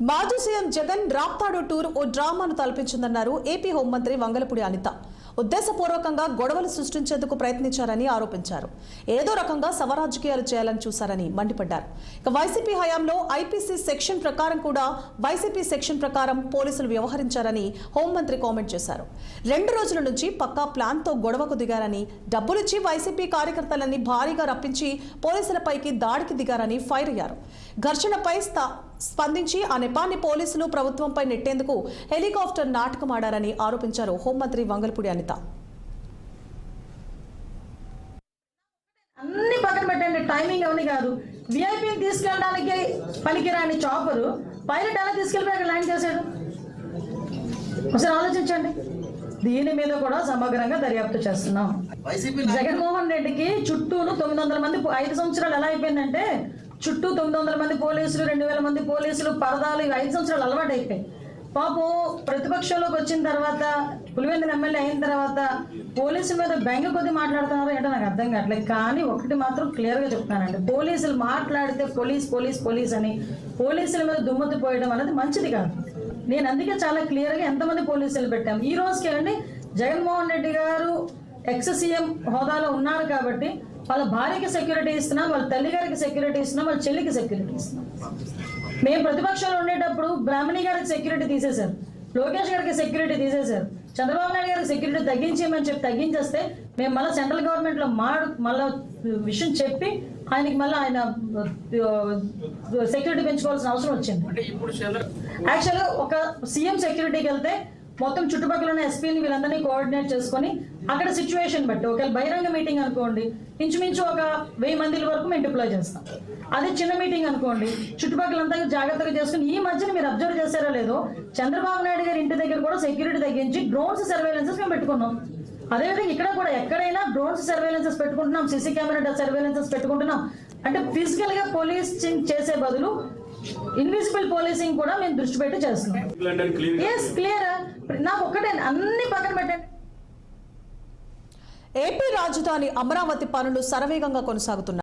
మాజీ CM Jagan Raptadu tour ఓ డ్రామాను తలపించిందన్నారు AP హోంమంత్రి వంగలపూడి అనిత. ఉద్దేశపూర్వకంగా గొడవలు సృష్టించేందుకు ప్రయత్నించారని ఆరోపించారు. ఏదో రకంగా సవరాజకీయాలు చేయాలని చూశారని మండిపడ్డారు. ఇక వైసీపీ హయాంలో ఐపీసీ సెక్షన్ ప్రకారం కూడా వైసీపీ సెక్షన్ ప్రకారం పోలీసులు వ్యవహరించారని హోంమంత్రి కామెంట్ చేశారు. 2 రోజుల నుంచి పక్కా ప్లాన్తో గొడవకు దిగారని, డబ్బులిచ్చి వైసీపీ కార్యకర్తలని భారీగా రప్పించి పోలీసులపైకి దాడికి దిగారని ఫైర్ అయ్యారు. ఘర్షణపై స్పందించి ఆ నెపాన్ని పోలీసులు ప్రభుత్వంపై నెట్టేందుకు హెలికాప్టర్ నాటకమాడారని ఆరోపించారు హోంమంత్రి వంగలపూడి అనిత. అన్ని పక్కన పెట్టండి, టైమింగ్ అవని కాదు. విఐపీని తీసుకెళ్ళడానికి పనికిరాని చాపరు పైలట్ ఎలా తీసుకెళ్ళి అక్కడ ల్యాండ్ చేశాడు? ఒకసారి ఆలోచించండి. దీని మీద కూడా సమగ్రంగా దర్యాప్తు చేస్తున్నాం. జగన్మోహన్ రెడ్డికి చుట్టూను 900 మంది 5 సంవత్సరాలు ఎలా అయిపోయిందంటే చుట్టూ 900 మంది పోలీసులు, 2000 మంది పోలీసులు, పరదాలు, 5 సంవత్సరాలు అలవాటు అయిపోయాయి. పాపం ప్రతిపక్షంలోకి వచ్చిన తర్వాత, పులివెందుల ఎమ్మెల్యే అయిన తర్వాత పోలీసుల మీద బెంగ కొద్ది మాట్లాడుతున్నారో ఏంటో నాకు అర్థం కావట్లేదు. కానీ ఒకటి మాత్రం క్లియర్గా చెప్తున్నానండి, పోలీసులు మాట్లాడితే పోలీస్ పోలీస్ పోలీస్ అని పోలీసుల మీద దుమ్మెత్తి పోయడం అనేది మంచిది కాదు. నేను అందుకే చాలా క్లియర్గా ఎంతమంది పోలీసులు పెట్టాం. ఈ రోజుకి అండి జగన్మోహన్ రెడ్డి గారు ఎక్స్ సీఎం హోదాలో ఉన్నారు కాబట్టి వాళ్ళ భార్యకి సెక్యూరిటీ ఇస్తున్నాం, వాళ్ళ తల్లి గారికి సెక్యూరిటీ ఇస్తున్నాం, వాళ్ళ చెల్లికి సెక్యూరిటీ ఇస్తున్నాం. మేము ప్రతిపక్షంలో ఉండేటప్పుడు బ్రాహ్మణి గారికి సెక్యూరిటీ తీసేశారు, లోకేష్ గారికి సెక్యూరిటీ తీసేశారు, చంద్రబాబు నాయుడు గారికి సెక్యూరిటీ తగ్గించేయమని చెప్పి తగ్గించేస్తే మేము మళ్ళీ సెంట్రల్ గవర్నమెంట్లో మళ్ళీ విషయం చెప్పి ఆయనకి మళ్ళీ ఆయన సెక్యూరిటీ పెంచుకోవాల్సిన అవసరం వచ్చింది. యాక్చువల్గా ఒక సీఎం సెక్యూరిటీకి వెళ్తే మొత్తం చుట్టుపక్కల ఉన్న ఎస్పీని వీళ్ళందరినీ కోఆర్డినేట్ చేసుకొని అక్కడ సిచ్యువేషన్ బట్టి, ఒకవేళ బహిరంగ మీటింగ్ అనుకోండి ఇంచుమించు ఒక 1000 మంది వరకు మేము డిప్లాయ్ చేస్తాం. అదే చిన్న మీటింగ్ అనుకోండి చుట్టుపక్కలంతా జాగ్రత్తగా చేసుకుని, ఈ మధ్యన మీరు అబ్జర్వ్ చేశారో లేదో చంద్రబాబు నాయుడు గారి ఇంటి దగ్గర కూడా సెక్యూరిటీ తగ్గించి డ్రోన్స్ సర్వేలెన్సెస్ మేము పెట్టుకున్నాం. అదేవిధంగా ఇక్కడ కూడా ఎక్కడైనా డ్రోన్స్ సర్వేలెన్సెస్ పెట్టుకుంటున్నాం, సీసీ కెమెరా సర్వేలెన్సెస్ పెట్టుకుంటున్నాం. అంటే ఫిజికల్ గా పోలీసింగ్ చేసే బదులు ఇన్విజిబుల్ పోలీసింగ్ కూడా మేము దృష్టి పెట్టి చేస్తున్నాం. క్లియర్. నాకు ఒక్కటే, అన్ని పక్కన పెట్టండి. ఏపీ రాజధాని అమరావతి పనులు శరవేగంగా కొనసాగుతున్నాయి.